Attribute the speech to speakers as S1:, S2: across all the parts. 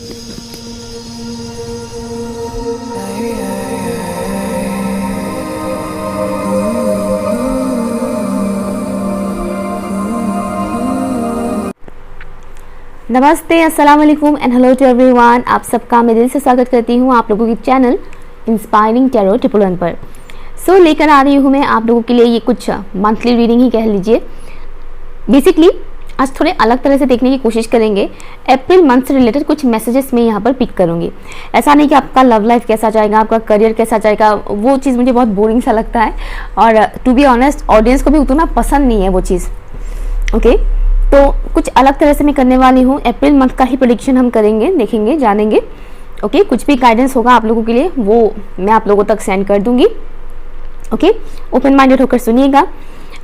S1: नमस्ते, अस्सलाम वालेकुम एंड हेलो टू एवरीवन। आप सबका मैं दिल से स्वागत करती हूँ आप लोगों की चैनल इंस्पायरिंग टैरो 111 पर। लेकर आ रही हूँ मैं आप लोगों के लिए ये कुछ मंथली रीडिंग ही कह लीजिए। बेसिकली आज थोड़े अलग तरह से देखने की कोशिश करेंगे। अप्रैल मंथ से रिलेटेड कुछ मैसेजेस मैं यहाँ पर पिक करूँगी। ऐसा नहीं कि आपका लव लाइफ कैसा जाएगा, आपका करियर कैसा जाएगा, वो चीज़ मुझे बहुत बोरिंग सा लगता है और टू बी ऑनेस्ट ऑडियंस को भी उतना पसंद नहीं है वो चीज़। ओके, तो कुछ अलग तरह से मैं करने वाली हूँ। अप्रैल मंथ का ही प्रेडिक्शन हम करेंगे, देखेंगे, जानेंगे। ओके, कुछ भी गाइडेंस होगा आप लोगों के लिए वो मैं आप लोगों तक सेंड कर दूंगी। ओके, ओपन माइंडेड होकर सुनिएगा।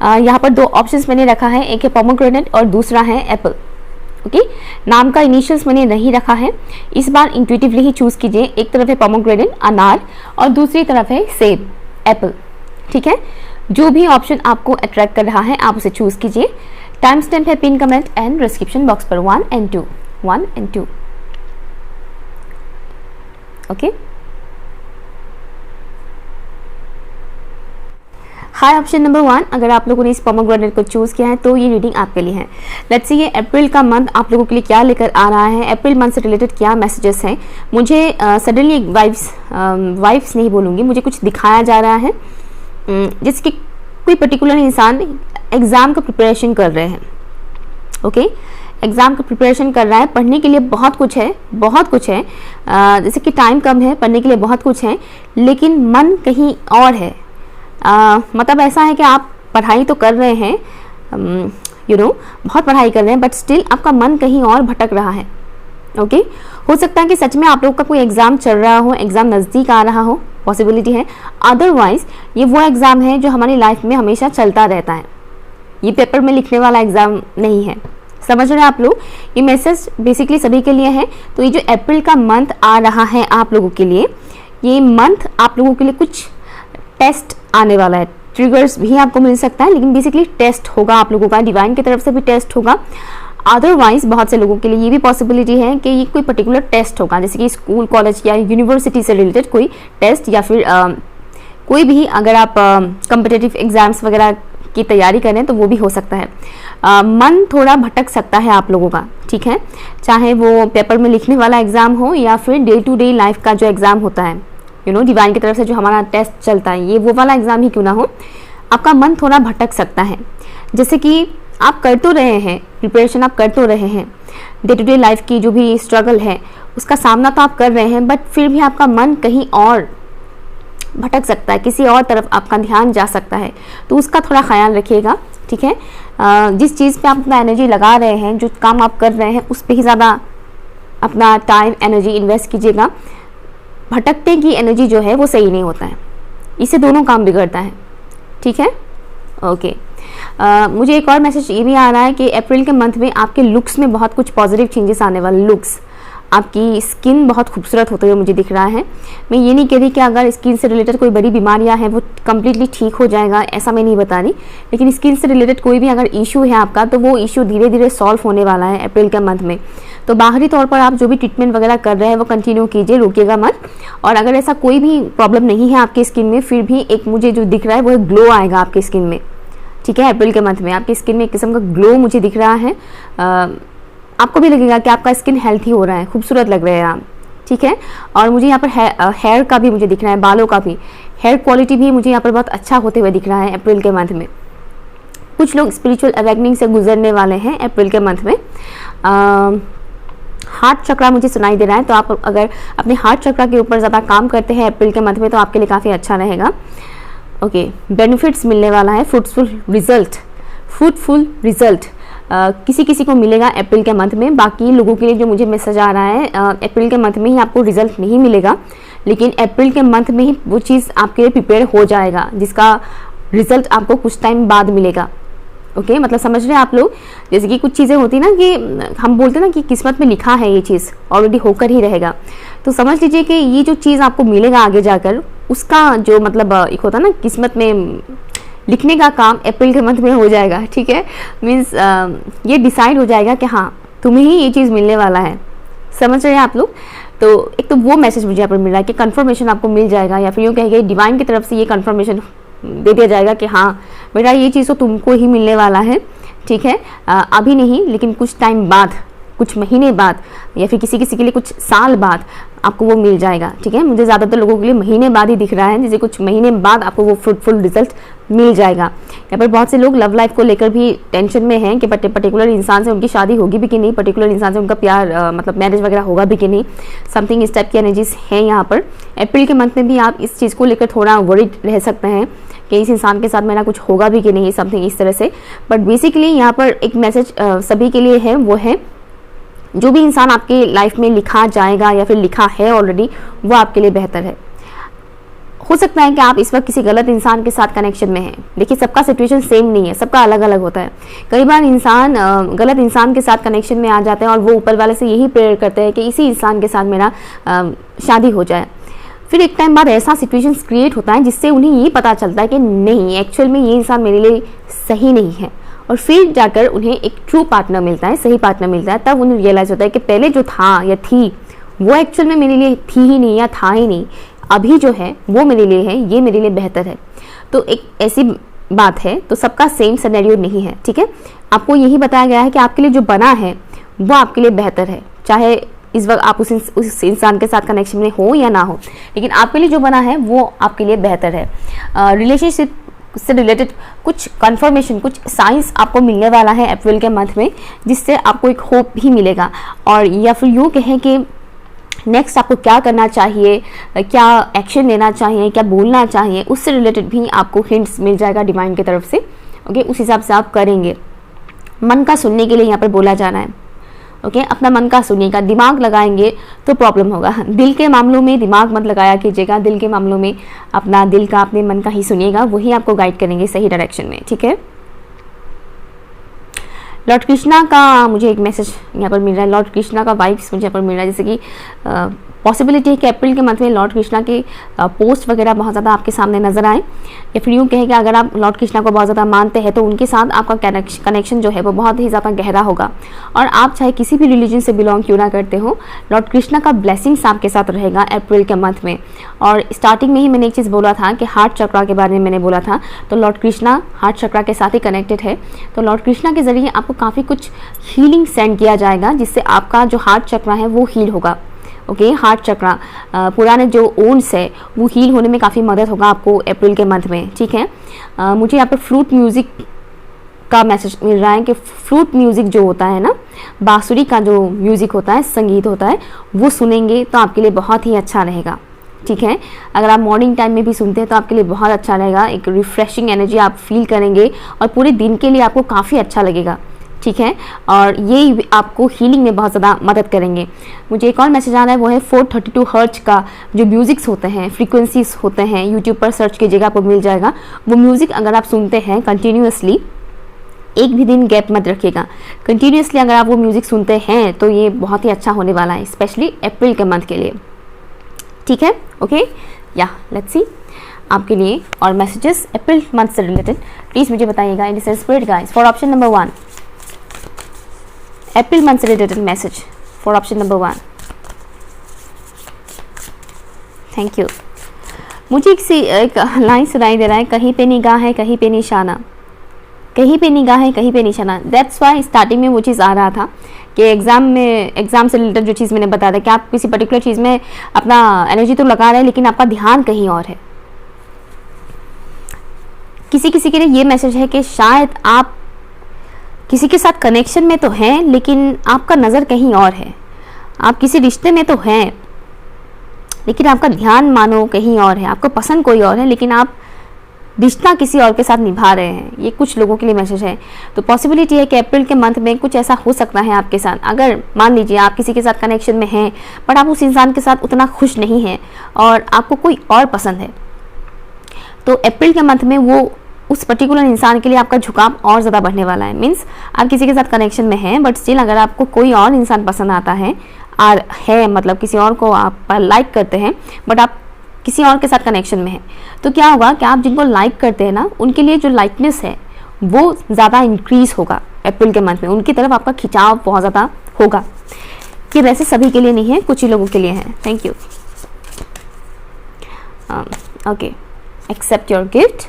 S1: यहाँ पर दो ऑप्शंस मैंने रखा है, एक है पोमोग्रेनेट और दूसरा है एप्पल। ओके, नाम का इनिशियल्स मैंने नहीं रखा है, इस बार इंट्यूटिवली ही चूज कीजिए। एक तरफ है पोमोग्रेनेट अनार और दूसरी तरफ है सेब एप्पल। ठीक है, जो भी ऑप्शन आपको अट्रैक्ट कर रहा है आप उसे चूज कीजिए। टाइम स्टैम्प है pin comment and description box पर 1 and 2। Okay, hi option number 1, अगर आप लोगों ने इस पोमोग्रेनेट को चूज किया है तो ये रीडिंग आपके लिए है। लेट्स सी ये अप्रैल का मंथ आप लोगों के लिए क्या लेकर आ रहा है, अप्रैल मंथ से रिलेटेड क्या मैसेजेस हैं। मुझे सडनली एक वाइब्स नहीं बोलूँगी, मुझे कुछ दिखाया जा रहा है जैसे कि कोई पर्टिकुलर इंसान एग्ज़ाम का प्रिपरेशन कर रहे हैं। ओके, एग्ज़ाम का प्रिपरेशन कर रहा है, पढ़ने के लिए बहुत कुछ है, जैसे कि टाइम कम है, पढ़ने के लिए बहुत कुछ है, लेकिन मन कहीं और है। मतलब ऐसा है कि आप पढ़ाई तो कर रहे हैं, बहुत पढ़ाई कर रहे हैं, बट स्टिल आपका मन कहीं और भटक रहा है। ओके, हो सकता है कि सच में आप लोग का कोई एग्ज़ाम चल रहा हो, एग्ज़ाम नज़दीक आ रहा हो, पॉसिबिलिटी है। अदरवाइज ये वो एग्ज़ाम है जो हमारी लाइफ में हमेशा चलता रहता है, ये पेपर में लिखने वाला एग्ज़ाम नहीं है। समझ रहे हैं आप लोग? ये मैसेज बेसिकली सभी के लिए है। तो ये जो अप्रैल का मंथ आ रहा है आप लोगों के लिए, ये मंथ आप लोगों के लिए कुछ टेस्ट आने वाला है। ट्रिगर्स भी आपको मिल सकता है, लेकिन बेसिकली टेस्ट होगा आप लोगों का, डिवाइन की तरफ से भी टेस्ट होगा। अदरवाइज बहुत से लोगों के लिए ये भी पॉसिबिलिटी है कि ये कोई पर्टिकुलर टेस्ट होगा, जैसे कि स्कूल, कॉलेज या यूनिवर्सिटी से रिलेटेड कोई टेस्ट, या फिर कोई भी अगर आप कॉम्पिटिटिव एग्जाम्स वगैरह की तैयारी करें तो वो भी हो सकता है। मन थोड़ा भटक सकता है आप लोगों का, ठीक है, चाहे वो पेपर में लिखने वाला एग्ज़ाम हो या फिर डे टू डे लाइफ का जो एग्ज़ाम होता है, डिवाइन की तरफ से जो हमारा टेस्ट चलता है, ये वो वाला एग्ज़ाम ही क्यों ना हो, आपका मन थोड़ा भटक सकता है। जैसे कि आप कर तो रहे हैं, प्रिपरेशन आप कर तो रहे हैं, डे टू डे लाइफ की जो भी स्ट्रगल है उसका सामना तो आप कर रहे हैं, बट फिर भी आपका मन कहीं और भटक सकता है, किसी और तरफ आपका ध्यान जा सकता है, तो उसका थोड़ा ख्याल रखिएगा। ठीक है, जिस चीज़ पे आप अपना एनर्जी लगा रहे हैं, जो काम आप कर रहे हैं, उस पर ही ज़्यादा अपना टाइम एनर्जी इन्वेस्ट कीजिएगा। भटकने की एनर्जी जो है वो सही नहीं होता है, इससे दोनों काम बिगड़ता है। ठीक है, ओके। मुझे एक और मैसेज ये भी आ रहा है कि अप्रैल के मंथ में आपके लुक्स में बहुत कुछ पॉजिटिव चेंजेस आने वाले। लुक्स, आपकी स्किन बहुत खूबसूरत होते हुए मुझे दिख रहा है। मैं ये नहीं कह रही कि अगर स्किन से रिलेटेड कोई बड़ी बीमारियां हैं वो कम्प्लीटली ठीक हो जाएगा, ऐसा मैं नहीं बता रही, लेकिन स्किन से रिलेटेड कोई भी अगर इशू है आपका तो वो इशू धीरे धीरे सॉल्व होने वाला है अप्रैल के मंथ में। तो बाहरी तौर पर आप जो भी ट्रीटमेंट वगैरह कर रहे हैं वो कंटिन्यू कीजिए, रुकिएगा मत। और अगर ऐसा कोई भी प्रॉब्लम नहीं है आपकी स्किन में, फिर भी एक मुझे जो दिख रहा है वो ग्लो आएगा आपकी स्किन में। ठीक है, अप्रैल के मंथ में आपकी स्किन में एक किस्म का ग्लो मुझे दिख रहा है। आपको भी लगेगा कि आपका स्किन हेल्थी हो रहा है, खूबसूरत लग रहे हैं आप। ठीक है, और मुझे यहाँ पर हेयर का भी मुझे दिख रहा है, बालों का भी, हेयर क्वालिटी भी मुझे यहाँ पर बहुत अच्छा होते हुए दिख रहा है अप्रैल के मंथ में। कुछ लोग स्पिरिचुअल अवेकनिंग से गुजरने वाले हैं अप्रैल के मंथ में। हार्ट चक्रा मुझे सुनाई दे रहा है, तो आप अगर अपने हार्ट चक्रा के ऊपर ज़्यादा काम करते हैं अप्रैल के मंथ में तो आपके लिए काफ़ी अच्छा रहेगा। ओके, बेनिफिट्स मिलने वाला है, फ्रूटफुल रिजल्ट किसी किसी को मिलेगा अप्रैल के मंथ में। बाकी लोगों के लिए जो मुझे मैसेज आ रहा है, अप्रैल के मंथ में ही आपको रिजल्ट नहीं मिलेगा, लेकिन अप्रैल के मंथ में ही वो चीज़ आपके लिए प्रिपेयर हो जाएगा जिसका रिजल्ट आपको कुछ टाइम बाद मिलेगा। ओके, मतलब समझ रहे हैं आप लोग? जैसे कि कुछ चीज़ें होती ना कि हम बोलते ना कि किस्मत में लिखा है, ये चीज़ ऑलरेडी होकर ही रहेगा। तो समझ लीजिए कि ये जो चीज़ आपको मिलेगा आगे जाकर, उसका जो मतलब एक होता ना किस्मत में लिखने का काम अप्रैल के मंथ में हो जाएगा। ठीक है, मीन्स ये डिसाइड हो जाएगा कि हाँ तुम्हें ही ये चीज़ मिलने वाला है। समझ रहे हैं आप लोग। तो एक तो वो मैसेज मुझे यहाँ पर मिल रहा है कि कंफर्मेशन आपको मिल जाएगा, या फिर यूँ कहेंगे डिवाइन की तरफ से ये कंफर्मेशन दे दिया जाएगा कि हाँ बेटा ये चीज़ तो तुमको ही मिलने वाला है, ठीक है। अभी नहीं, लेकिन कुछ टाइम बाद, कुछ महीने बाद, या फिर किसी किसी के लिए कुछ साल बाद आपको वो मिल जाएगा, ठीक है। मुझे ज़्यादातर लोगों के लिए महीने बाद ही दिख रहा है, जैसे कुछ महीने बाद आपको वो फ्रूटफुल रिजल्ट मिल जाएगा। यहाँ पर बहुत से लोग लव लाइफ को लेकर भी टेंशन में हैं कि पर्टिकुलर इंसान से उनकी शादी होगी भी कि नहीं, पर्टिकुलर इंसान से उनका प्यार मतलब मैरिज वगैरह होगा भी कि नहीं, समथिंग इस टाइप की एनर्जीज हैं यहाँ पर। अप्रैल के मंथ में भी आप इस चीज़ को लेकर थोड़ा वरीड रह सकते हैं कि इस इंसान के साथ मेरा कुछ होगा भी कि नहीं, समथिंग इस तरह से। बट बेसिकली यहाँ पर एक मैसेज सभी के लिए है, वो है जो भी इंसान आपके लाइफ में लिखा जाएगा या फिर लिखा है ऑलरेडी, वो आपके लिए बेहतर है। हो सकता है कि आप इस वक्त किसी गलत इंसान के साथ कनेक्शन में हैं। देखिए सबका सिचुएशन सेम नहीं है, सबका अलग अलग होता है। कई बार इंसान गलत इंसान के साथ कनेक्शन में आ जाते हैं और वो ऊपर वाले से यही प्रेयर करते हैं कि इसी इंसान के साथ मेरा शादी हो जाए। फिर एक टाइम बाद ऐसा सिचुएशन क्रिएट होता है जिससे उन्हें ये पता चलता है कि नहीं, एक्चुअल में ये इंसान मेरे लिए सही नहीं है, और फिर जाकर उन्हें एक ट्रू पार्टनर मिलता है, सही पार्टनर मिलता है। तब उन्हें रियलाइज़ होता है कि पहले जो था या थी वो एक्चुअल में मेरे लिए थी ही नहीं या था ही नहीं, अभी जो है वो मेरे लिए है, ये मेरे लिए बेहतर है। तो एक ऐसी बात है, तो सबका सेम सिनेरियो नहीं है, ठीक है। आपको यही बताया गया है कि आपके लिए जो बना है वो आपके लिए बेहतर है, चाहे इस वक्त आप उस इंसान के साथ कनेक्शन में हो या ना हो, लेकिन आपके लिए जो बना है वो आपके लिए बेहतर है। रिलेशनशिप से रिलेटेड कुछ कंफर्मेशन, कुछ साइंस आपको मिलने वाला है अप्रैल के मंथ में, जिससे आपको एक होप भी मिलेगा। और या फिर यूँ कहें कि नेक्स्ट आपको क्या करना चाहिए, क्या एक्शन लेना चाहिए, क्या बोलना चाहिए, उससे रिलेटेड भी आपको हिंट्स मिल जाएगा डिवाइन की तरफ से। ओके, उस हिसाब से आप करेंगे। मन का सुनने के लिए यहाँ पर बोला जाना है। ओके, अपना मन का सुनिएगा, दिमाग लगाएंगे तो प्रॉब्लम होगा। दिल के मामलों में दिमाग मत लगाया कीजिएगा, दिल के मामलों में अपना दिल का, अपने मन का ही सुनिएगा, वही आपको गाइड करेंगे सही डायरेक्शन में, ठीक है। लॉर्ड कृष्णा का मुझे एक मैसेज यहाँ पर मिल रहा है, लॉर्ड कृष्णा का वाइब्स मुझे यहाँ पर मिल रहा है, जैसे कि पॉसिबिलिटी है कि अप्रैल के मंथ में लॉर्ड कृष्णा के पोस्ट वगैरह बहुत ज़्यादा आपके सामने नजर आए, या फिर यूँ कहें कि अगर आप लॉर्ड कृष्णा को बहुत ज़्यादा मानते हैं तो उनके साथ आपका कनेक्शन जो है वो बहुत ही ज़्यादा गहरा होगा। और आप चाहे किसी भी रिलीजन से बिलोंग क्यों ना करते हो, लॉर्ड कृष्णा का ब्लेसिंग्स आपके साथ रहेगा अप्रैल के मंथ में। और स्टार्टिंग में ही मैंने एक चीज़ बोला था कि हार्ट चक्रा के बारे में मैंने बोला था, तो लॉर्ड कृष्णा हार्ट चक्रा के साथ ही कनेक्टेड है। तो लॉर्ड कृष्णा के ज़रिए आपको काफ़ी कुछ हीलिंग सेंड किया जाएगा, जिससे आपका जो हार्ट चक्रा है वो हील होगा। ओके, हार्ट चक्रा पुराने जो ओन्स है वो हील होने में काफ़ी मदद होगा आपको अप्रैल के मंथ में, ठीक है। मुझे यहाँ पर फ्लूट म्यूज़िक का मैसेज मिल रहा है कि फ्लूट म्यूज़िक जो होता है ना, बांसुरी का जो म्यूज़िक होता है, संगीत होता है, वो सुनेंगे तो आपके लिए बहुत ही अच्छा रहेगा, ठीक है। अगर आप मॉर्निंग टाइम में भी सुनते हैं तो आपके लिए बहुत अच्छा रहेगा, एक रिफ्रेशिंग एनर्जी आप फील करेंगे और पूरे दिन के लिए आपको काफ़ी अच्छा लगेगा, ठीक है। और ये आपको हीलिंग में बहुत ज़्यादा मदद करेंगे। मुझे एक और मैसेज आ रहा है, वो है 432 हर्ट्ज का जो म्यूज़िक्स होते हैं, फ्रीक्वेंसीज होते हैं, यूट्यूब पर सर्च कीजिएगा, आपको मिल जाएगा। वो म्यूज़िक अगर आप सुनते हैं कंटिन्यूसली, एक भी दिन गैप मत रखिएगा, कंटिन्यूसली अगर आप वो म्यूज़िक सुनते हैं तो ये बहुत ही अच्छा होने वाला है, स्पेशली अप्रैल के मंथ के लिए, ठीक है। ओके, या लेट्स सी आपके लिए और मैसेजेस अप्रैल मंथ से रिलेटेड प्लीज़ मुझे बताइएगा in spirit guys. For option number 1, April month से related message for option number 1। Thank you. मुझे एक लाइन सुनाई दे रहा है, कहीं पे निगाह है कहीं पे निशाना, कहीं पे निगाह है कहीं पे निशाना। दैट्स वाई स्टार्टिंग में वो चीज़ आ रहा था कि एग्ज़ाम से रिलेटेड जो चीज़ मैंने बताया था कि आप किसी पर्टिकुलर चीज़ में अपना एनर्जी तो लगा रहे हैं लेकिन आपका ध्यान कहीं और है। किसी किसी के लिए ये मैसेज है कि शायद आप किसी के साथ कनेक्शन में तो हैं लेकिन आपका नज़र कहीं और है, आप किसी रिश्ते में तो हैं लेकिन आपका ध्यान मानो कहीं और है, आपको पसंद कोई और है लेकिन आप रिश्ता किसी और के साथ निभा रहे हैं। ये कुछ लोगों के लिए मैसेज है। तो पॉसिबिलिटी है कि अप्रैल के मंथ में कुछ ऐसा हो सकता है आपके साथ। अगर मान लीजिए आप किसी के साथ कनेक्शन में हैं बट आप उस इंसान के साथ उतना खुश नहीं हैं और आपको कोई और पसंद है, तो अप्रैल के मंथ में वो उस पर्टिकुलर इंसान के लिए आपका झुकाव और ज़्यादा बढ़ने वाला है। मीन्स आप किसी के साथ कनेक्शन में हैं बट स्टिल अगर आपको कोई और इंसान पसंद आता है मतलब किसी और को आप लाइक करते हैं बट आप किसी और के साथ कनेक्शन में हैं, तो क्या होगा कि आप जिनको लाइक करते हैं ना, उनके लिए जो लाइकनेस है वो ज़्यादा इंक्रीज़ होगा अप्रैल के मंथ में, उनकी तरफ आपका खिंचाव बहुत ज़्यादा होगा। ये वैसे सभी के लिए नहीं है, कुछ ही लोगों के लिए है। Thank you. Okay, accept your gift.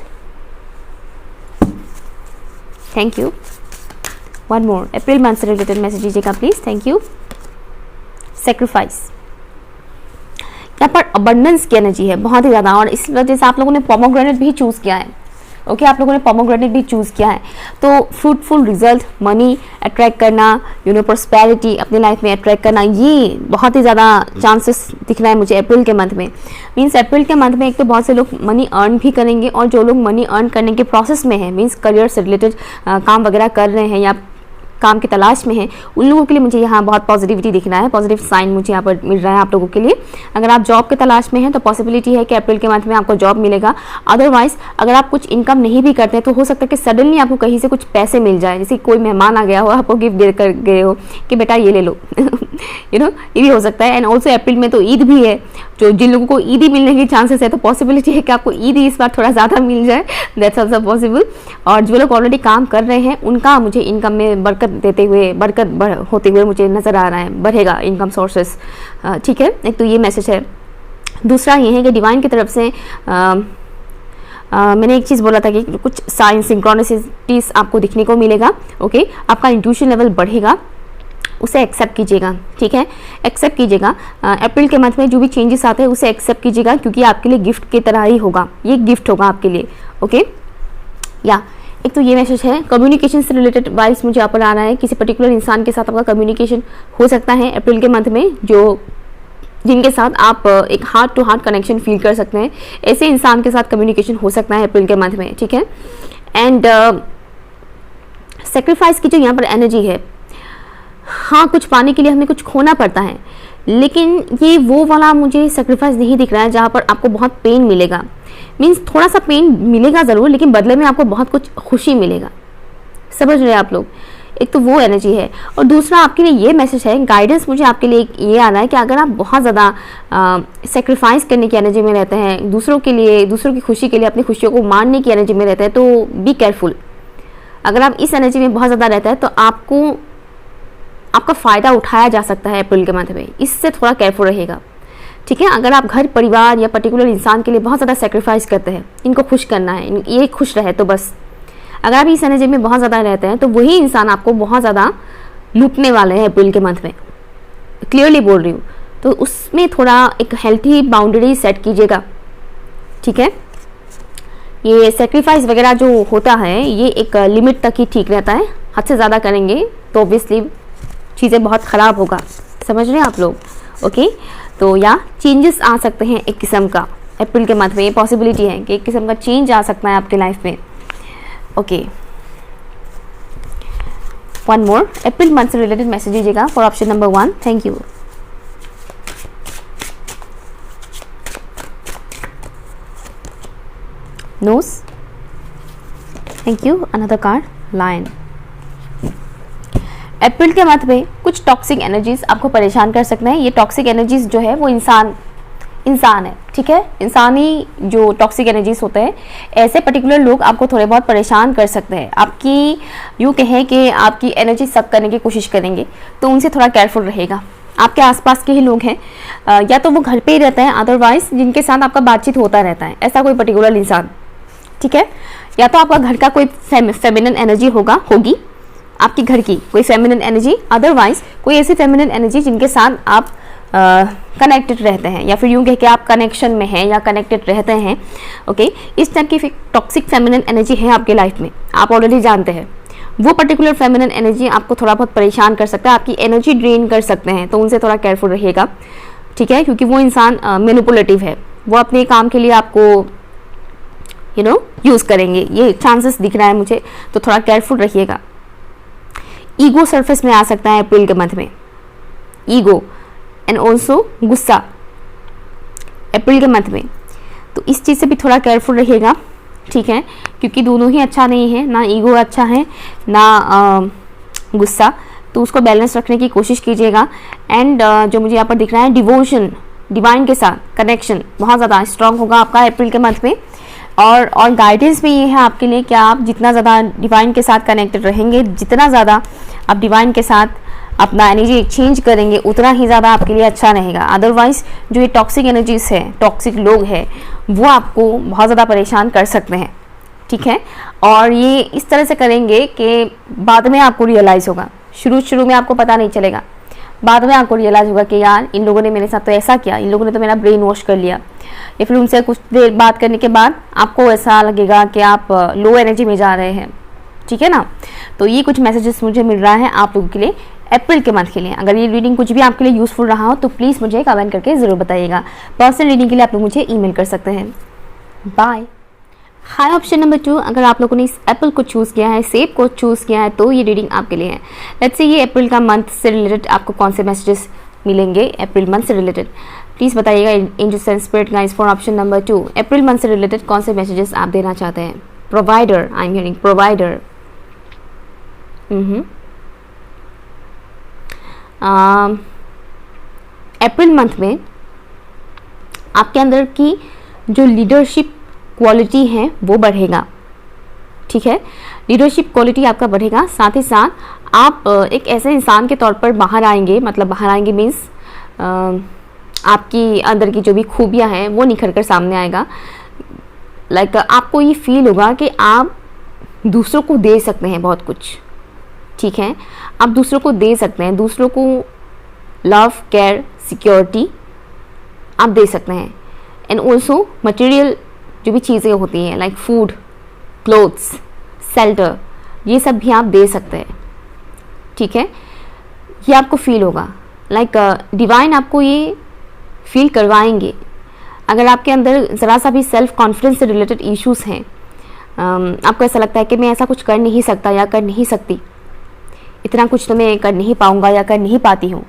S1: Thank you. One more, April month से रिलेटेड मैसेज दीजिएगा प्लीज। Thank you. सेक्रीफाइस, यहाँ पर अबंडेंस की एनर्जी है बहुत ही ज़्यादा, और इस वजह से आप लोगों ने पोमोग्रेनेट भी चूज़ किया है। ओके, आप लोगों ने पोमोग्रेनेट भी चूज़ किया है, तो फ्रूटफुल रिजल्ट, मनी अट्रैक्ट करना, प्रोस्पेरिटी अपनी लाइफ में अट्रैक्ट करना, ये बहुत ही ज़्यादा चांसेस दिख रहा है मुझे अप्रैल के मंथ में। मीन्स अप्रैल के मंथ में एक तो बहुत से लोग मनी अर्न भी करेंगे, और जो लोग मनी अर्न करने के प्रोसेस में है, मीन्स करियर से रिलेटेड काम वगैरह कर रहे हैं या काम की तलाश में है, उन लोगों के लिए मुझे यहाँ बहुत पॉजिटिविटी दिख रहा है, पॉजिटिव साइन मुझे यहाँ पर मिल रहा है आप लोगों के लिए। अगर आप जॉब की तलाश में हैं तो पॉसिबिलिटी है कि अप्रैल के मंथ में आपको जॉब मिलेगा। अदरवाइज अगर आप कुछ इनकम नहीं भी करते हैं तो हो सकता है कि सडनली आपको कहीं से कुछ पैसे मिल जाए, जैसे कोई मेहमान आ गया हो, आपको गिफ्ट दे कर गए हो कि बेटा ये ले लो ये भी हो सकता है। एंड ऑल्सो अप्रैल में तो ईद भी है, जो जिन लोगों को ईदी मिलने की चांसेस है तो पॉसिबिलिटी है कि आपको ईद इस बार थोड़ा ज़्यादा मिल जाए, दैट्स ऑल्सो पॉसिबल। और जो लोग ऑलरेडी काम कर रहे हैं उनका मुझे इनकम में बरकत देते हुए, बरकत होते हुए मुझे नज़र आ रहा है, बढ़ेगा इनकम सोर्सेस। ठीक है, एक तो ये मैसेज है। दूसरा ये है कि डिवाइन की तरफ से मैंने एक चीज़ बोला था कि कुछ साइन सिंक्रोनिसिटीज आपको दिखने को मिलेगा। ओके, आपका इंट्यूशन लेवल बढ़ेगा, उसे एक्सेप्ट कीजिएगा। ठीक है, एक्सेप्ट कीजिएगा। अप्रैल के मंथ में जो भी चेंजेस आते हैं उसे एक्सेप्ट कीजिएगा, क्योंकि आपके लिए गिफ्ट की तरह ही होगा, ये गिफ्ट होगा आपके लिए। ओके, या एक तो ये मैसेज है। कम्युनिकेशन से रिलेटेड वाइज मुझे यहाँ पर आ रहा है, किसी पर्टिकुलर इंसान के साथ आपका कम्युनिकेशन हो सकता है अप्रैल के मंथ में, जो जिनके साथ आप एक heart to heart connection feel कर सकते हैं, ऐसे इंसान के साथ कम्युनिकेशन हो सकता है अप्रैल के मंथ में। ठीक है, एंड सेक्रीफाइस की जो यहाँ पर एनर्जी है, हाँ कुछ पाने के लिए हमें कुछ खोना पड़ता है, लेकिन ये वो वाला मुझे सेक्रीफाइस नहीं दिख रहा है जहाँ पर आपको बहुत पेन मिलेगा। मीन्स थोड़ा सा पेन मिलेगा ज़रूर, लेकिन बदले में आपको बहुत कुछ खुशी मिलेगा। समझ रहे हैं आप लोग? एक तो वो एनर्जी है, और दूसरा आपके लिए ये मैसेज है, गाइडेंस मुझे आपके लिए ये आ रहा है कि अगर आप बहुत ज़्यादा सेक्रीफाइस करने की एनर्जी में रहते हैं, दूसरों के लिए, दूसरों की खुशी के लिए अपनी खुशियों को मारने की एनर्जी में रहते हैं, तो बी केयरफुल। अगर आप इस एनर्जी में बहुत ज़्यादा रहता है तो आपका फ़ायदा उठाया जा सकता है अप्रैल के मंथ में, इससे थोड़ा केयरफुल रहेगा। ठीक है, अगर आप घर परिवार या पर्टिकुलर इंसान के लिए बहुत ज़्यादा सेक्रीफाइस करते हैं, इनको खुश करना है, ये खुश रहे, तो बस अगर आप इस एनर्जी में बहुत ज़्यादा रहते हैं तो वही इंसान आपको बहुत ज़्यादा लूटने वाले हैं अप्रैल के मंथ में, क्लियरली बोल रही हूँ। तो उसमें थोड़ा एक हेल्थी बाउंड्री सेट कीजिएगा। ठीक है, ये सेक्रीफाइस वगैरह जो होता है ये एक लिमिट तक ही ठीक रहता है, हद से ज़्यादा करेंगे तो ऑब्वियसली चीज़ें बहुत ख़राब होगा। समझ रहे हैं आप लोग? ओके, तो या चेंजेस आ सकते हैं एक किस्म का अप्रैल के मंथ में, ये पॉसिबिलिटी है कि एक किस्म का चेंज आ सकता है आपके लाइफ में। Okay, one more, April month से रिलेटेड मैसेज दीजिएगा for option number 1। Thank you. नोस, thank you. Another card, lion. अप्रैल के मंथ में कुछ टॉक्सिक एनर्जीज आपको परेशान कर सकते हैं। ये टॉक्सिक एनर्जीज जो है वो इंसान है। ठीक है, इंसानी जो टॉक्सिक एनर्जीज होते हैं, ऐसे पर्टिकुलर लोग आपको थोड़े बहुत परेशान कर सकते हैं। आपकी यूँ कहें कि आपकी एनर्जी सक करने की कोशिश करेंगे, तो उनसे थोड़ा केयरफुल रहेगा। आपके आसपास के ही लोग हैं, या तो वो घर पे ही रहते हैं, अदरवाइज जिनके साथ आपका बातचीत होता रहता है, ऐसा कोई पर्टिकुलर इंसान। ठीक है, या तो आपका घर का कोई फेमिनिन एनर्जी होगी आपकी घर की कोई फेमिनिन एनर्जी, अदरवाइज कोई ऐसी फेमिनिन एनर्जी जिनके साथ आप कनेक्टेड रहते हैं, या फिर यूँ कह के आप कनेक्शन में हैं या कनेक्टेड रहते हैं। ओके, इस टाइप की टॉक्सिक फेमिनिन एनर्जी है आपके लाइफ में, आप ऑलरेडी जानते हैं। वो पर्टिकुलर फेमिनिन एनर्जी आपको थोड़ा बहुत परेशान कर सकता है, आपकी एनर्जी ड्रेन कर सकते हैं, तो उनसे थोड़ा केयरफुल रहिएगा। ठीक है, क्योंकि वो इंसान मैनिपुलेटिव है, वो अपने काम के लिए आपको यूज़ करेंगे, ये चांसेस दिख रहा है मुझे, तो थोड़ा केयरफुल रहिएगा। ईगो सरफेस में आ सकता है अप्रैल के मंथ में, ईगो एंड ऑल्सो गुस्सा अप्रैल के मंथ में, तो इस चीज़ से भी थोड़ा केयरफुल रहिएगा। ठीक है, क्योंकि दोनों ही अच्छा नहीं है, ना ईगो अच्छा है ना गुस्सा, तो उसको बैलेंस रखने की कोशिश कीजिएगा। एंड जो मुझे यहाँ पर दिख रहा है, डिवोशन, डिवाइन के साथ कनेक्शन बहुत ज़्यादा स्ट्रांग होगा आपका अप्रैल के मंथ में। और गाइडेंस भी ये है आपके लिए कि आप जितना ज़्यादा डिवाइन के साथ कनेक्टेड रहेंगे, जितना ज़्यादा आप डिवाइन के साथ अपना एनर्जी एक्सचेंज करेंगे उतना ही ज़्यादा आपके लिए अच्छा रहेगा। अदरवाइज जो ये टॉक्सिक एनर्जीज है, टॉक्सिक लोग हैं, वो आपको बहुत ज़्यादा परेशान कर सकते हैं, ठीक है। और ये इस तरह से करेंगे कि बाद में आपको रियलाइज़ होगा, शुरू में आपको पता नहीं चलेगा, बाद में आपको रियलाइज़ होगा कि यार इन लोगों ने मेरे साथ तो ऐसा किया, इन लोगों ने तो मेरा ब्रेन वॉश कर लिया। या फिर उनसे कुछ देर बात करने के बाद आपको ऐसा लगेगा कि आप लो एनर्जी में जा रहे हैं, ठीक है ना। तो ये कुछ मैसेजेस मुझे मिल रहा है आप लोगों के लिए अप्रैल के मंथ के लिए। अगर ये रीडिंग कुछ भी आपके लिए यूज़फुल रहा हो तो प्लीज़ मुझे कमेंट करके ज़रूर बताइएगा। पर्सनल रीडिंग के लिए आप लोग मुझे ईमेल कर सकते हैं। बाय। हाय, ऑप्शन नंबर 2, अगर आप लोगों ने इस एप्पल को चूज़ किया है, सेब को चूज़ किया है, तो ये रीडिंग आपके लिए है। लेट्स से ये अप्रैल का मंथ से रिलेटेड आपको कौन से मैसेजेस मिलेंगे अप्रैल मंथ से रिलेटेड, प्लीज़ बताइएगा। Angels and spirit guides for option number 2, April month से रिलेटेड कौन से मैसेजेस आप देना चाहते हैं। Provider, I am hearing provider. April month में आपके अंदर की जो लीडरशिप क्वालिटी है वो बढ़ेगा, ठीक है। लीडरशिप क्वालिटी आपका बढ़ेगा, साथ ही साथ आप एक ऐसे इंसान के तौर पर बाहर आएंगे, मतलब बाहर आएंगे मीन्स आपकी अंदर की जो भी खूबियां हैं वो निखर कर सामने आएगा। लाइक आपको ये फील होगा कि आप दूसरों को दे सकते हैं बहुत कुछ, ठीक है। आप दूसरों को दे सकते हैं, दूसरों को लव, केयर, सिक्योरिटी आप दे सकते हैं। एंड ऑल्सो मटेरियल जो भी चीज़ें होती हैं लाइक फूड, क्लोथ्स, शेल्टर, ये सब भी आप दे सकते हैं, ठीक है। ये आपको फील होगा, लाइक डिवाइन आपको ये फील करवाएंगे। अगर आपके अंदर ज़रा सा भी सेल्फ कॉन्फिडेंस से रिलेटेड इश्यूज़ हैं, आपको ऐसा लगता है कि मैं ऐसा कुछ कर नहीं सकता या कर नहीं सकती, इतना कुछ तो मैं कर नहीं पाऊँगा या कर नहीं पाती हूँ,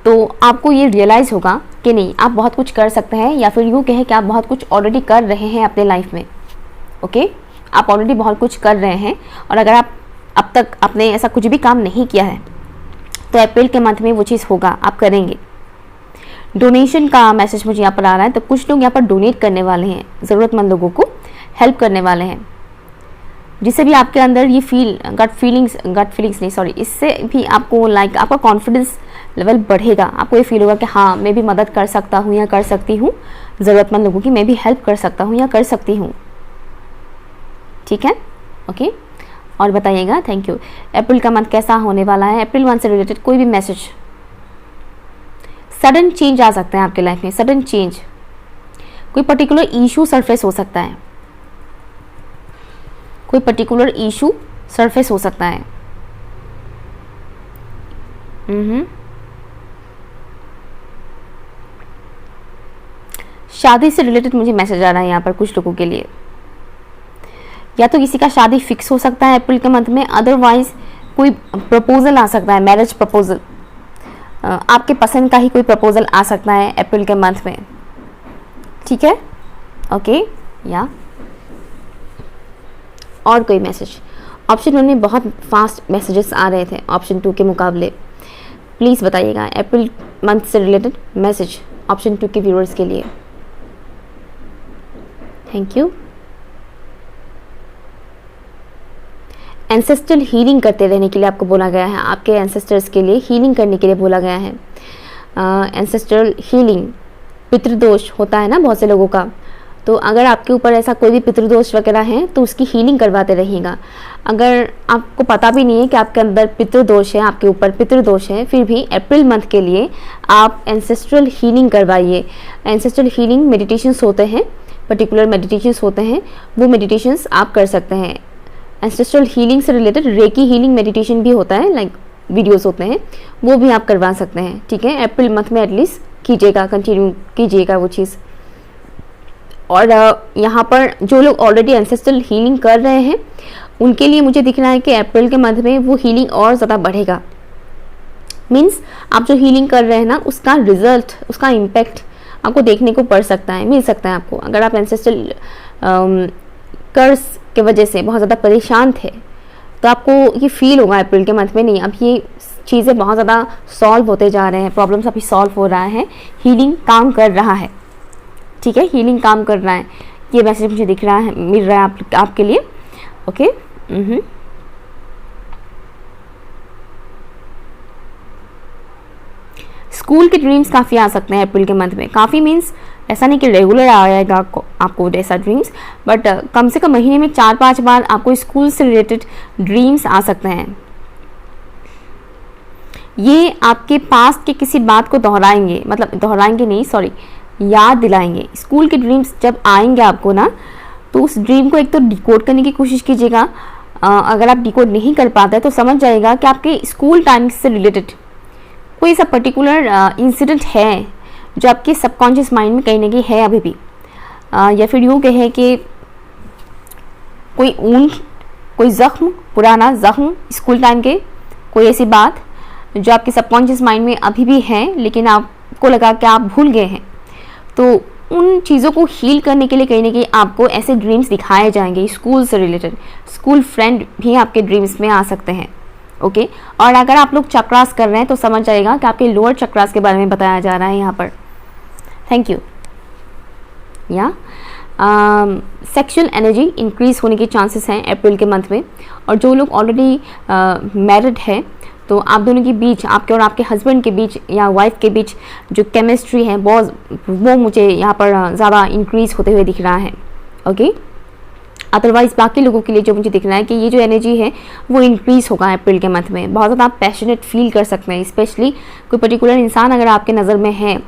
S1: तो आपको ये रियलाइज़ होगा कि नहीं, आप बहुत कुछ कर सकते हैं, या फिर यूँ कहें कि आप बहुत कुछ ऑलरेडी कर रहे हैं अपने लाइफ में। ओके, आप ऑलरेडी बहुत कुछ कर रहे हैं, और अगर आप अब तक आपने ऐसा कुछ भी काम नहीं किया है तो अप्रैल के मंथ में वो चीज़ होगा, आप करेंगे। डोनेशन का मैसेज मुझे यहाँ पर आ रहा है, तो कुछ लोग यहाँ पर डोनेट करने वाले हैं, ज़रूरतमंद लोगों को हेल्प करने वाले हैं, जिससे भी आपके अंदर ये गट फीलिंग्स नहीं, सॉरी, इससे भी आपको लाइक आपका कॉन्फिडेंस लेवल बढ़ेगा। आपको ये फील होगा कि हाँ, मैं भी मदद कर सकता हूँ या कर सकती हूँ, ज़रूरतमंद लोगों की मैं भी हेल्प कर सकता हूँ या कर सकती हूँ, ठीक है। ओके, और बताइएगा। Thank you. अप्रैल का मंथ कैसा होने वाला है? अप्रैल मंथ से रिलेटेड कोई भी मैसेज, सडन चेंज आ सकते हैं आपके लाइफ में, सडन चेंज, कोई पर्टिकुलर इशू सरफेस हो सकता है, कोई पर्टिकुलर इशू सरफेस हो सकता है। शादी से रिलेटेड मुझे मैसेज आ रहा है यहाँ पर कुछ लोगों के लिए, या तो किसी का शादी फिक्स हो सकता है अप्रैल के मंथ में, अदरवाइज कोई प्रपोजल आ सकता है, मैरिज प्रपोजल, आपके पसंद का ही कोई प्रपोजल आ सकता है अप्रैल के मंथ में, ठीक है। ओके, या और कोई मैसेज? ऑप्शन 1 में बहुत फास्ट मैसेजेस आ रहे थे ऑप्शन 2 के मुकाबले, प्लीज़ बताइएगा अप्रैल मंथ से रिलेटेड मैसेज ऑप्शन 2 के व्यूअर्स के लिए। Thank you. एंसेस्ट्रल हीलिंग करते रहने के लिए आपको बोला गया है, आपके एंसेस्टर्स के लिए हीलिंग करने के लिए बोला गया है। एंसेस्ट्रल हीलिंग, पितृदोष होता है ना बहुत से लोगों का, तो अगर आपके ऊपर ऐसा कोई भी पितृदोष वगैरह है तो उसकी हीलिंग करवाते रहिएगा। अगर आपको पता भी नहीं है कि आपके अंदर पितृदोष है, आपके ऊपर पितृदोष है, फिर भी अप्रैल मंथ के लिए आप एंसेस्ट्रल हीलिंग करवाइए। एंसेस्ट्रल हीलिंग मेडिटेशंस होते हैं, पर्टिकुलर मेडिटेशंस होते हैं, वो मेडिटेशंस आप कर सकते हैं। एंसेस्ट्रल हीलिंग से रिलेटेड रेकी हीलिंग मेडिटेशन भी होता है, लाइक वीडियोस होते हैं, वो भी आप करवा सकते हैं, ठीक है। अप्रैल मंथ में एटलीस्ट कीजिएगा, कंटिन्यू कीजिएगा वो चीज़। और यहाँ पर जो लोग ऑलरेडी एंसेस्ट्रल हीलिंग कर रहे हैं उनके लिए मुझे दिख रहा है कि अप्रैल के मंथ में वो हीलिंग और ज़्यादा बढ़ेगा। मीन्स आप जो हीलिंग कर रहे हैं ना, उसका रिजल्ट, उसका इम्पैक्ट आपको देखने को पड़ सकता है, मिल सकता है आपको। अगर आप एंसेस्ट्रल कर्स के वजह से बहुत ज़्यादा परेशान थे तो आपको ये फील होगा अप्रैल के मंथ में, नहीं अब ये चीज़ें बहुत ज़्यादा सॉल्व होते जा रहे हैं, प्रॉब्लम्स अभी सॉल्व हो रहा है, हीलिंग काम कर रहा है, ठीक है, हीलिंग काम कर रहा है। ये मैसेज मुझे दिख रहा है, मिल रहा है आपके लिए। ओके, स्कूल के ड्रीम्स काफ़ी आ सकते हैं अप्रैल के मंथ में। काफ़ी मीन्स ऐसा नहीं कि रेगुलर आएगा आपको ऐसा ड्रीम्स, बट कम से कम महीने में 4-5 बार आपको स्कूल से रिलेटेड ड्रीम्स आ सकते हैं। ये आपके पास्ट के किसी बात को दोहराएंगे, मतलब दोहराएंगे नहीं, सॉरी, याद दिलाएंगे। स्कूल के ड्रीम्स जब आएंगे आपको ना, तो उस ड्रीम को एक तो डिकोड करने की कोशिश कीजिएगा। अगर आप डिकोड नहीं कर पाते तो समझ जाएगा कि आपके स्कूल टाइम से रिलेटेड कोई सा पर्टिकुलर इंसिडेंट है जो आपके सबकॉन्शियस माइंड में कहीं ना कहीं है अभी भी, या फिर यूँ कहे कि कोई ऊंट, कोई ज़ख्म, पुराना ज़ख्म स्कूल टाइम के, कोई ऐसी बात जो आपके सबकॉन्शियस माइंड में अभी भी है लेकिन आपको लगा कि आप भूल गए हैं। तो उन चीज़ों को हील करने के लिए कहीं ना कहीं आपको ऐसे ड्रीम्स दिखाए जाएंगे स्कूल से रिलेटेड। स्कूल फ्रेंड भी आपके ड्रीम्स में आ सकते हैं, ओके। और अगर आप लोग चक्रास कर रहे हैं तो समझ जाएगा कि आपके लोअर चक्रास के बारे में बताया जा रहा है यहाँ पर। Thank you. या सेक्सुअल एनर्जी इंक्रीज होने के चांसेस हैं अप्रैल के मंथ में। और जो लोग ऑलरेडी मैरिड है तो आप दोनों के बीच, आपके और आपके हस्बैंड के बीच या वाइफ के बीच जो केमिस्ट्री है वो मुझे यहाँ पर ज़्यादा इंक्रीज होते हुए दिख रहा है, ओके। अदरवाइज़ बाकी लोगों के लिए जो मुझे दिख रहा है कि ये जो एनर्जी है वो इंक्रीज होगा अप्रैल के मंथ में। बहुत ज़्यादा आप पैशनेट फील कर सकते हैं, स्पेशली कोई पर्टिकुलर इंसान अगर आपके नज़र में है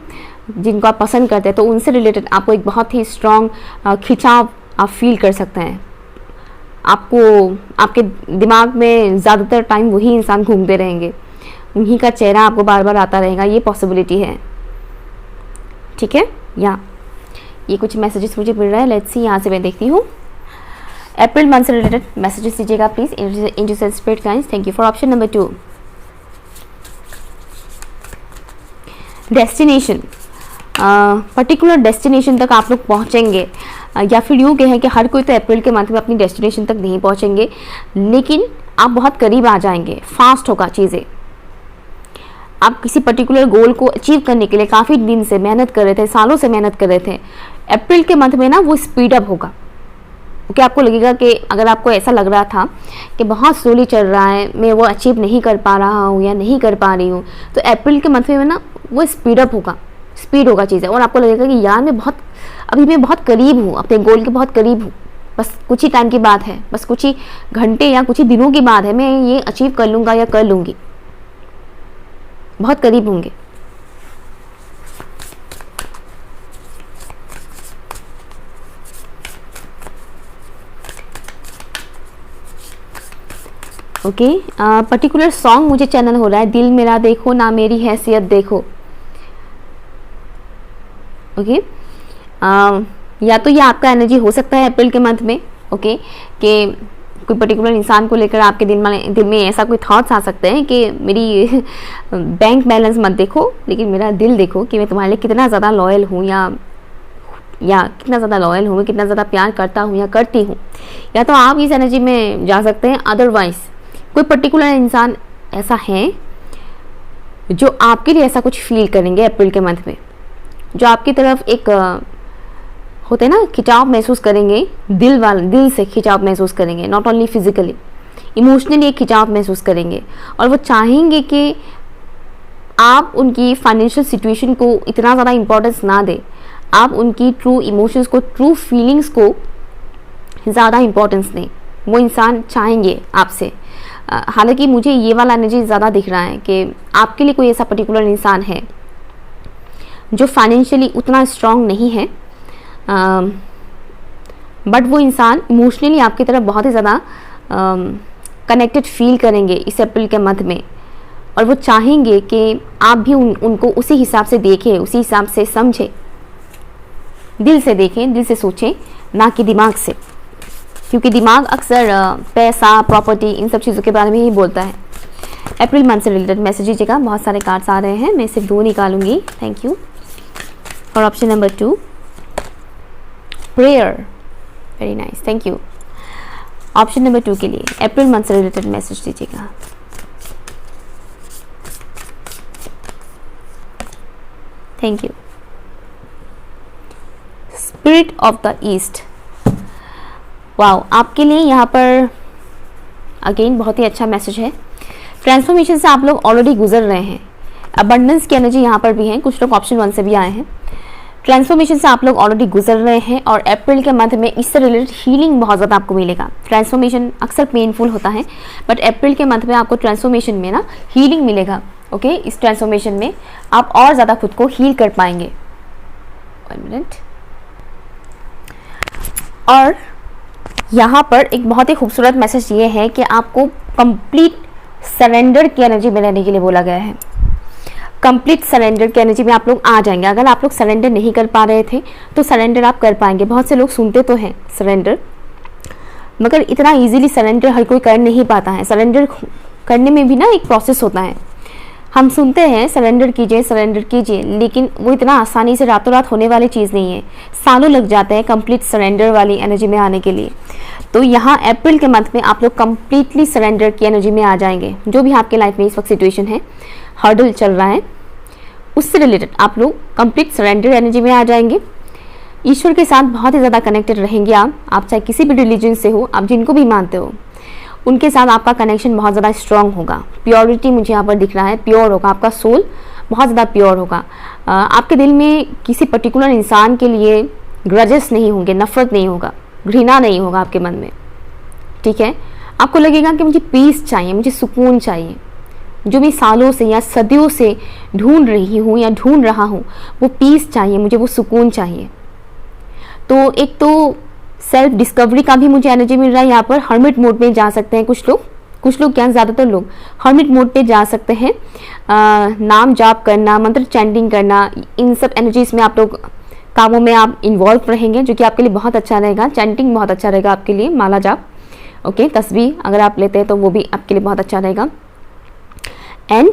S1: जिनको आप पसंद करते हैं तो उनसे रिलेटेड आपको एक बहुत ही स्ट्रॉन्ग खिंचाव आप फील कर सकते हैं। आपको आपके दिमाग में ज़्यादातर टाइम वही इंसान घूमते रहेंगे, उन्हीं का चेहरा आपको बार बार आता रहेगा, ये पॉसिबिलिटी है, ठीक है। या ये कुछ मैसेजेस मुझे मिल रहा है, लेट्स सी, यहाँ से मैं देखती हूँ। अप्रैल मंथ से रिलेटेड मैसेजेस दीजिएगा please into spirit guides. Thank you for option number 2, destination. Particular destination तक आप लोग पहुँचेंगे, या फिर यूँ कहें कि हर कोई तो अप्रैल के मंथ में अपनी डेस्टिनेशन तक नहीं पहुँचेंगे, लेकिन आप बहुत करीब आ जाएंगे, फास्ट होगा चीज़ें। आप किसी पर्टिकुलर गोल को अचीव करने के लिए काफ़ी दिन से मेहनत कर रहे थे, सालों से मेहनत कर रहे थे, अप्रैल के मंथ में ना वो स्पीड अप होगा। क्योंकि आपको लगेगा कि अगर आपको ऐसा लग रहा था कि बहुत स्लोली चल रहा है, मैं वो अचीव नहीं कर पा रहा हूँ या नहीं कर पा रही हूँ, तो अप्रैल के मंथ में ना वो स्पीड अप होगा, स्पीड होगा चीज़ें। और आपको लगेगा कि यार मैं बहुत करीब हूँ, अपने गोल के बहुत करीब हूँ, बस कुछ ही टाइम की बात है, बस कुछ ही घंटे या कुछ ही दिनों की बात है, मैं ये अचीव कर लूँगा या कर लूँगी, बहुत करीब होंगे। ओके, पर्टिकुलर सॉन्ग मुझे चैनल हो रहा है, दिल मेरा देखो ना मेरी हैसियत देखो, ओके। या तो ये आपका एनर्जी हो सकता है अप्रैल के मंथ में, ओके, कि कोई पर्टिकुलर इंसान को लेकर आपके दिल में ऐसा कोई थॉट्स आ सकते हैं कि मेरी बैंक बैलेंस मत देखो, लेकिन मेरा दिल देखो कि मैं तुम्हारे लिए कितना ज़्यादा लॉयल हूँ, या कितना ज़्यादा लॉयल हूँ, कितना ज़्यादा प्यार करता हूँ या करती हूँ। या तो आप इस एनर्जी में जा सकते हैं। अदरवाइज कोई पर्टिकुलर इंसान ऐसा है जो आपके लिए ऐसा कुछ फील करेंगे अप्रैल के मंथ में, जो आपकी तरफ एक होते ना खिंचाव महसूस करेंगे, दिल से खिंचाव महसूस करेंगे, नॉट ओनली फिजिकली, इमोशनली एक खिंचाव महसूस करेंगे। और वो चाहेंगे कि आप उनकी फाइनेंशियल सिचुएशन को इतना ज़्यादा इम्पोर्टेंस ना दें, आप उनकी ट्रू इमोशंस को, ट्रू फीलिंग्स को ज़्यादा इम्पोर्टेंस दें। वो इंसान चाहेंगे आपसे। हालांकि मुझे ये वाला एनर्जी ज़्यादा दिख रहा है कि आपके लिए कोई ऐसा पर्टिकुलर इंसान है जो फाइनेंशियली उतना स्ट्रांग नहीं है, बट वो इंसान इमोशनली आपकी तरफ बहुत ही ज़्यादा कनेक्टेड फील करेंगे इस अप्रैल के मंथ में। और वो चाहेंगे कि आप भी उनको उसी हिसाब से देखें, उसी हिसाब से समझें, दिल से देखें, दिल से सोचें, ना कि दिमाग से। क्योंकि दिमाग अक्सर पैसा, प्रॉपर्टी, इन सब चीज़ों के बारे में ही बोलता है। अप्रैल मंथ से रिलेटेड मैसेज दीजिएगा। बहुत सारे कार्ड्स आ रहे हैं, मैं सिर्फ 2 निकालूंगी। Thank you for option number 2, prayer. Very nice, thank you. Option number 2 के लिए अप्रैल मंथ से रिलेटेड मैसेज दीजिएगा। Thank you. Spirit of the east. Wow, आपके लिए यहाँ पर अगेन बहुत ही अच्छा मैसेज है। ट्रांसफॉर्मेशन से आप लोग ऑलरेडी गुजर रहे हैं, अबंडेंस की एनर्जी यहाँ पर भी है, कुछ लोग ऑप्शन 1 से भी आए हैं। ट्रांसफॉर्मेशन से आप लोग ऑलरेडी गुजर रहे हैं और अप्रैल के मंथ में इससे रिलेटेड हीलिंग बहुत ज़्यादा आपको मिलेगा। ट्रांसफॉर्मेशन अक्सर पेनफुल होता है, बट अप्रैल के मंथ में आपको ट्रांसफॉर्मेशन में ना हीलिंग मिलेगा। ओके, इस ट्रांसफॉर्मेशन में आप और ज़्यादा खुद को हील कर पाएंगे। 1 मिनट। और यहाँ पर एक बहुत ही खूबसूरत मैसेज ये है कि आपको कंप्लीट सरेंडर की एनर्जी में रहने के लिए बोला गया है। कंप्लीट सरेंडर की एनर्जी में आप लोग आ जाएंगे। अगर आप लोग सरेंडर नहीं कर पा रहे थे तो सरेंडर आप कर पाएंगे। बहुत से लोग सुनते तो हैं सरेंडर, मगर इतना इजीली सरेंडर हर कोई कर नहीं पाता है। सरेंडर करने में भी ना एक प्रोसेस होता है। हम सुनते हैं सरेंडर कीजिए, लेकिन वो इतना आसानी से रातों रात होने वाली चीज़ नहीं है। सालों लग जाते हैं कंप्लीट सरेंडर वाली एनर्जी में आने के लिए। तो यहाँ अप्रैल के मंथ में आप लोग कंप्लीटली सरेंडर की एनर्जी में आ जाएंगे। जो भी आपके लाइफ में इस वक्त सिचुएशन है, हर्डल चल रहा है, उससे रिलेटेड आप लोग कंप्लीट सरेंडर एनर्जी में आ जाएंगे। ईश्वर के साथ बहुत ही ज़्यादा कनेक्टेड रहेंगे आप चाहे किसी भी रिलीजन से हो, आप जिनको भी मानते हो, उनके साथ आपका कनेक्शन बहुत ज़्यादा स्ट्रॉन्ग होगा। प्योरिटी मुझे यहाँ पर दिख रहा है, प्योर होगा, आपका सोल बहुत ज़्यादा प्योर होगा। आपके दिल में किसी पर्टिकुलर इंसान के लिए ग्रजेस नहीं होंगे, नफरत नहीं होगा, घृणा नहीं होगा आपके मन में। ठीक है, आपको लगेगा कि मुझे पीस चाहिए, मुझे सुकून चाहिए। जो मैं सालों से या सदियों से ढूंढ रही हूँ या ढूंढ रहा हूँ, वो पीस चाहिए, मुझे वो सुकून चाहिए। तो एक तो सेल्फ डिस्कवरी का भी मुझे एनर्जी मिल रहा है। यहाँ पर हर्मिट मोड में जा सकते हैं कुछ लोग क्या, ज़्यादातर लोग हर्मिट मोड पे जा सकते हैं। नाम जाप करना, मंत्र चैंटिंग करना, इन सब एनर्जीज में आप लोग कामों में आप इन्वॉल्व रहेंगे, जो कि आपके लिए बहुत अच्छा रहेगा। चैंटिंग बहुत अच्छा रहेगा आपके लिए, माला जाप, ओके, तस्बीह अगर आप लेते हैं तो वो भी आपके लिए बहुत अच्छा रहेगा। एंड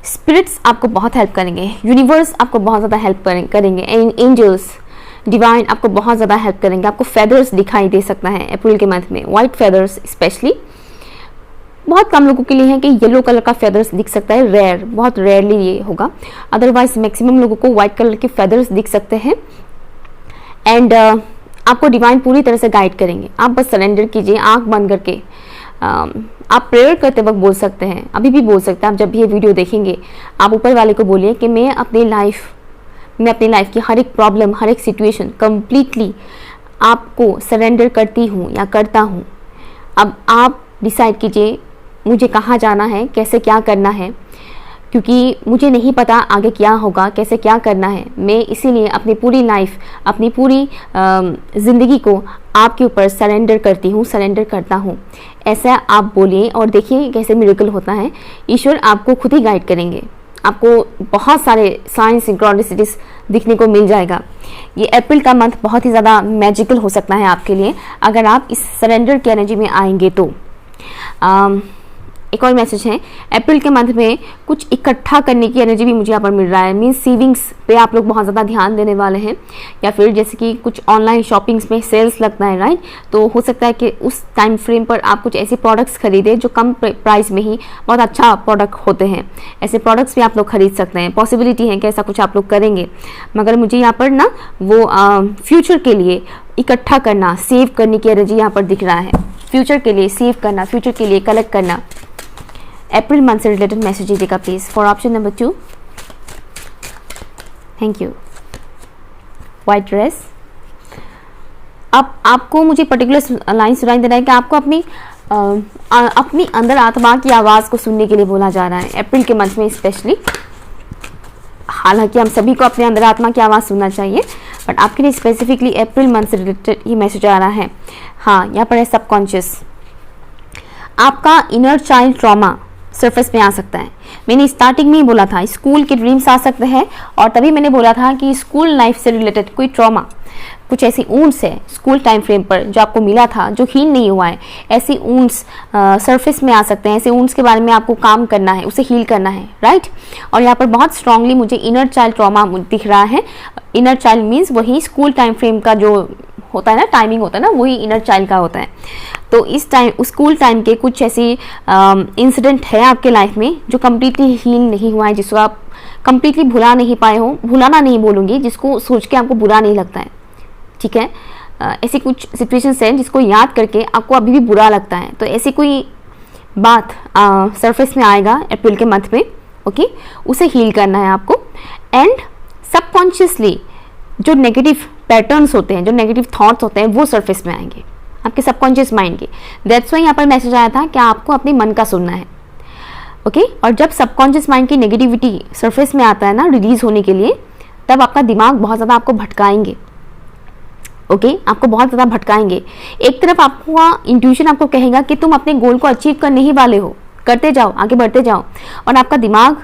S1: स्पिरिट्स आपको बहुत हेल्प करेंगे, यूनिवर्स आपको बहुत ज़्यादा हेल्प करेंगे, एंजल्स डिवाइन आपको बहुत ज़्यादा हेल्प करेंगे। आपको फेदर्स दिखाई दे सकता है अप्रैल के मंथ में, वाइट फेदर्स स्पेशली। बहुत कम लोगों के लिए है कि येलो कलर का फेदर्स दिख सकता है, रेयर, बहुत रेयरली ये होगा। अदरवाइज मैक्सिमम लोगों को वाइट कलर के फेदर्स दिख सकते हैं। एंड आपको डिवाइन पूरी तरह से गाइड करेंगे। आप बस सरेंडर कीजिए, आंख बंद करके। आप प्रेयर करते वक्त बोल सकते हैं, अभी भी बोल सकते हैं। आप जब भी ये वीडियो देखेंगे, आप ऊपर वाले को बोलिए कि मैं अपनी लाइफ की हर एक प्रॉब्लम, हर एक सिचुएशन कंप्लीटली आपको सरेंडर करती हूँ या करता हूँ। अब आप डिसाइड कीजिए मुझे कहाँ जाना है, कैसे क्या करना है, क्योंकि मुझे नहीं पता आगे क्या होगा, कैसे क्या करना है। मैं इसीलिए अपनी पूरी लाइफ, अपनी पूरी ज़िंदगी को आपके ऊपर सरेंडर करता हूँ। ऐसा आप बोलिए और देखिए कैसे मिरेकल होता है। ईश्वर आपको खुद ही गाइड करेंगे। आपको बहुत सारे साइंस सिंक्रोनिसिटीज दिखने को मिल जाएगा। ये अप्रैल का मंथ बहुत ही ज़्यादा मैजिकल हो सकता है आपके लिए अगर आप इस सरेंडर की एनर्जी में आएंगे तो। एक और मैसेज है, अप्रैल के मंथ में कुछ इकट्ठा करने की एनर्जी भी मुझे यहाँ पर मिल रहा है। मीन्स सेविंग्स पे आप लोग बहुत ज़्यादा ध्यान देने वाले हैं, या फिर जैसे कि कुछ ऑनलाइन शॉपिंग्स में सेल्स लगता है, राइट। तो हो सकता है कि उस टाइम फ्रेम पर आप कुछ ऐसे प्रोडक्ट्स खरीदें जो कम प्राइस में ही बहुत अच्छा प्रोडक्ट होते हैं। ऐसे प्रोडक्ट्स भी आप लोग खरीद सकते हैं। पॉसिबिलिटी है कि ऐसा कुछ आप लोग करेंगे, मगर मुझे यहाँ पर ना वो फ्यूचर के लिए इकट्ठा करना, सेव करने की एनर्जी यहाँ पर दिख रहा है। फ्यूचर के लिए सेव करना, फ्यूचर के लिए कलेक्ट करना। अप्रैल मंथ से रिलेटेड मैसेज दीजिएगा please for option number 2। Thank you. White dress. अब आपको मुझे पर्टिकुलर लाइन सुनाई दे रहा है कि आपको अपनी अंदर आत्मा की आवाज़ को सुनने के लिए बोला जा रहा है अप्रैल के मंथ में स्पेशली। हालांकि हम सभी को अपने अंदर आत्मा की आवाज़ सुनना चाहिए, बट आपके लिए स्पेसिफिकली अप्रैल मंथ से रिलेटेड ये मैसेज आ रहा है। हाँ, यहाँ पर है सबकॉन्शियस। आपका इनर चाइल्ड ट्रॉमा सरफेस में आ सकता है। मैंने स्टार्टिंग में ही बोला था स्कूल के ड्रीम्स आ सकते हैं, और तभी मैंने बोला था कि स्कूल लाइफ से रिलेटेड कोई ट्रॉमा, कुछ ऐसी ऊंस है स्कूल टाइम फ्रेम पर जो आपको मिला था जो हील नहीं हुआ है, ऐसी ऊंस सरफेस में आ सकते हैं। ऐसे ऊंस के बारे में आपको काम करना है, उसे हील करना है, राइट। और यहाँ पर बहुत स्ट्रांगली मुझे इनर चाइल्ड ट्रॉमा दिख रहा है। इनर चाइल्ड मीन्स वही स्कूल टाइम फ्रेम का जो होता है ना, टाइमिंग होता है ना, वही इनर चाइल्ड का होता है। तो इस टाइम स्कूल टाइम के कुछ ऐसी इंसिडेंट है आपके लाइफ में जो कम्प्लीटली हील नहीं हुआ है, जिसको आप कम्प्लीटली भुला नहीं पाए हो। भुलाना नहीं बोलूँगी, जिसको सोच के आपको बुरा नहीं लगता है, ठीक है। ऐसी कुछ सिचुएशंस हैं जिसको याद करके आपको अभी भी बुरा लगता है। तो ऐसी कोई बात सरफेस में आएगा अप्रैल के मंथ में, ओके, उसे हील करना है आपको। एंड सबकॉन्शियसली जो नेगेटिव पैटर्न्स होते हैं, जो नेगेटिव थॉट्स होते हैं, वो सरफेस में आएंगे आपके सबकॉन्शियस माइंड के। दैट्स वाई यहाँ पर मैसेज आया था कि आपको अपने मन का सुनना है, ओके। और जब सबकॉन्शियस माइंड की नेगेटिविटी सरफेस में आता है ना रिलीज होने के लिए, तब आपका दिमाग बहुत ज़्यादा आपको भटकाएंगे, ओके, आपको बहुत ज़्यादा भटकाएंगे। एक तरफ आपका इंट्यूशन आपको कहेगा कि तुम अपने गोल को अचीव करने ही वाले हो, करते जाओ, आगे बढ़ते जाओ, और आपका दिमाग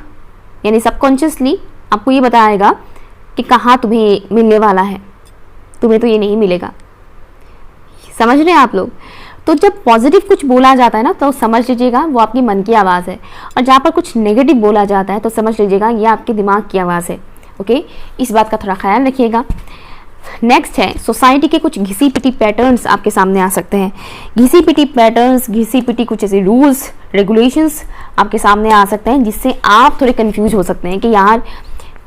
S1: यानी सबकॉन्शियसली आपको ये बताएगा कि कहाँ तुम्हें मिलने वाला है, तुम्हें तो ये नहीं मिलेगा। समझ रहे हैं आप लोग? तो जब पॉजिटिव कुछ बोला जाता है ना, तो समझ लीजिएगा वो आपकी मन की आवाज़ है, और जहाँ पर कुछ नेगेटिव बोला जाता है तो समझ लीजिएगा ये आपके दिमाग की आवाज़ है, ओके। इस बात का थोड़ा ख्याल रखिएगा। नेक्स्ट है सोसाइटी के कुछ घिसी पिटी पैटर्न्स आपके सामने आ सकते हैं। घिसी पिटी पैटर्न्स, घिसी पिटी कुछ ऐसे रूल्स रेगुलेशंस आपके सामने आ सकते हैं, जिससे आप थोड़े कंफ्यूज हो सकते हैं कि यार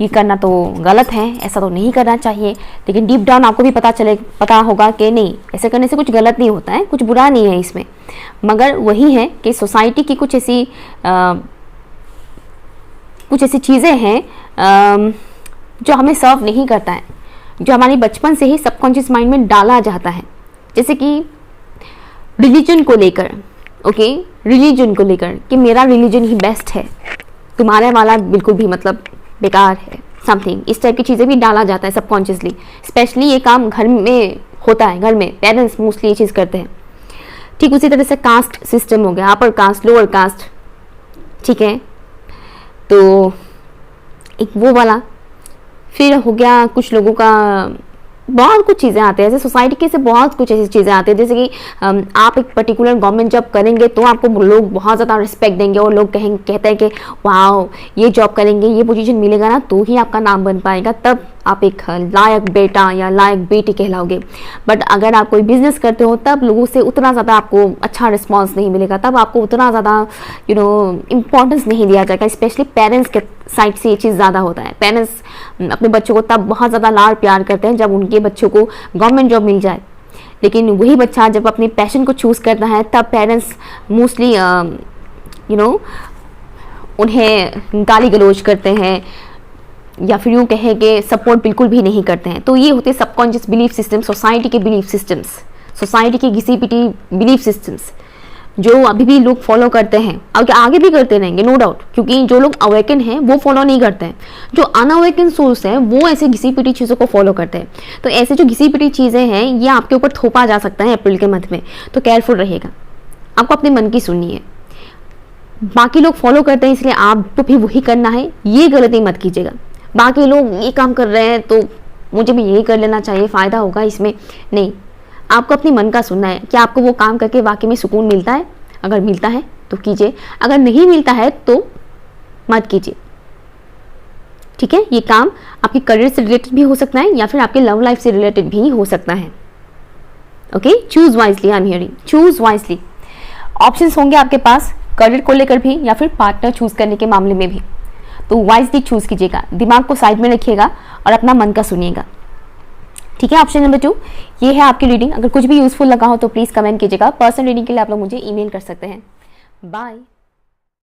S1: ये करना तो गलत है, ऐसा तो नहीं करना चाहिए। लेकिन डीप डाउन आपको भी पता होगा कि नहीं, ऐसे करने से कुछ गलत नहीं होता है, कुछ बुरा नहीं है इसमें। मगर वही है कि सोसाइटी की कुछ ऐसी चीज़ें हैं जो हमें सर्व नहीं करता है, जो हमारी बचपन से ही सबकॉन्शियस माइंड में डाला जाता है। जैसे कि रिलीजन को लेकर, ओके, रिलीजन को लेकर कि मेरा रिलीजन ही बेस्ट है, तुम्हारा वाला बिल्कुल भी मतलब बेकार है, समथिंग इस टाइप की चीज़ें भी डाला जाता है सबकॉन्शियसली। स्पेशली ये काम घर में होता है, घर में पेरेंट्स मोस्टली ये चीज़ करते हैं। ठीक उसी तरह से कास्ट सिस्टम हो गया, अपर कास्ट, लोअर कास्ट, ठीक है, तो एक वो वाला। फिर हो गया कुछ लोगों का बहुत कुछ चीज़ें आते हैं, ऐसे सोसाइटी के से बहुत कुछ ऐसी चीज़ें आती हैं, जैसे कि आप एक पर्टिकुलर गवर्नमेंट जॉब करेंगे तो आपको लोग बहुत ज़्यादा रिस्पेक्ट देंगे, और लोग कहते हैं कि वाओ ये जॉब करेंगे, ये पोजीशन मिलेगा ना तो ही आपका नाम बन पाएगा, तब आप एक लायक बेटा या लायक बेटी कहलाओगे। बट अगर आप कोई बिजनेस करते हो तब लोगों से उतना ज़्यादा आपको अच्छा रिस्पॉन्स नहीं मिलेगा, तब आपको उतना ज़्यादा इम्पोर्टेंस नहीं दिया जाएगा। स्पेशली पेरेंट्स के साइड से ये चीज़ ज़्यादा होता है। पेरेंट्स अपने बच्चों को तब बहुत ज़्यादा लाड प्यार करते हैं जब उनके बच्चों को गवर्नमेंट जॉब मिल जाए। लेकिन वही बच्चा जब अपने पैशन को चूज़ करता है तब पेरेंट्स मोस्टली उन्हें गाली गलौज करते हैं, या फिर यूँ कहें कि सपोर्ट बिल्कुल भी नहीं करते हैं। तो ये होते हैं सबकॉन्शियस बिलीफ सिस्टम, सोसाइटी के बिलीफ सिस्टम्स, सोसाइटी की घिसी पिटी बिलीफ सिस्टम्स जो अभी भी लोग फॉलो करते हैं, और आगे भी करते रहेंगे नो डाउट, क्योंकि जो लोग अवेकन हैं वो फॉलो नहीं करते हैं, जो अनअवेकन सोल्स हैं वो ऐसे घिसी पिटी चीज़ों को फॉलो करते हैं। तो ऐसे जो घिसी पिटी चीज़ें हैं ये आपके ऊपर थोपा जा सकता है अप्रैल के मंथ में, तो केयरफुल रहिएगा। आपको अपने मन की सुननी है, बाकी लोग फॉलो करते हैं इसलिए आपको भी वही करना है, ये गलती मत कीजिएगा। बाकी लोग ये काम कर रहे हैं तो मुझे भी यही कर लेना चाहिए, फ़ायदा होगा इसमें, नहीं। आपको अपनी मन का सुनना है कि आपको वो काम करके वाकई में सुकून मिलता है। अगर मिलता है तो कीजिए, अगर नहीं मिलता है तो मत कीजिए, ठीक है। ये काम आपके करियर से रिलेटेड भी हो सकता है या फिर आपके लव लाइफ से रिलेटेड भी हो सकता है, okay. Choose wisely, I am hearing, choose wisely. Options होंगे आपके पास करियर को लेकर भी या फिर पार्टनर चूज करने के मामले में भी, तो वाइजली चूज कीजिएगा, दिमाग को साइड में रखिएगा और अपना मन का सुनिएगा, ठीक है। ऑप्शन नंबर 2 ये है आपकी रीडिंग। अगर कुछ भी यूजफुल लगा हो तो प्लीज़ कमेंट कीजिएगा। पर्सनल रीडिंग के लिए आप लोग मुझे ईमेल कर सकते हैं। बाय।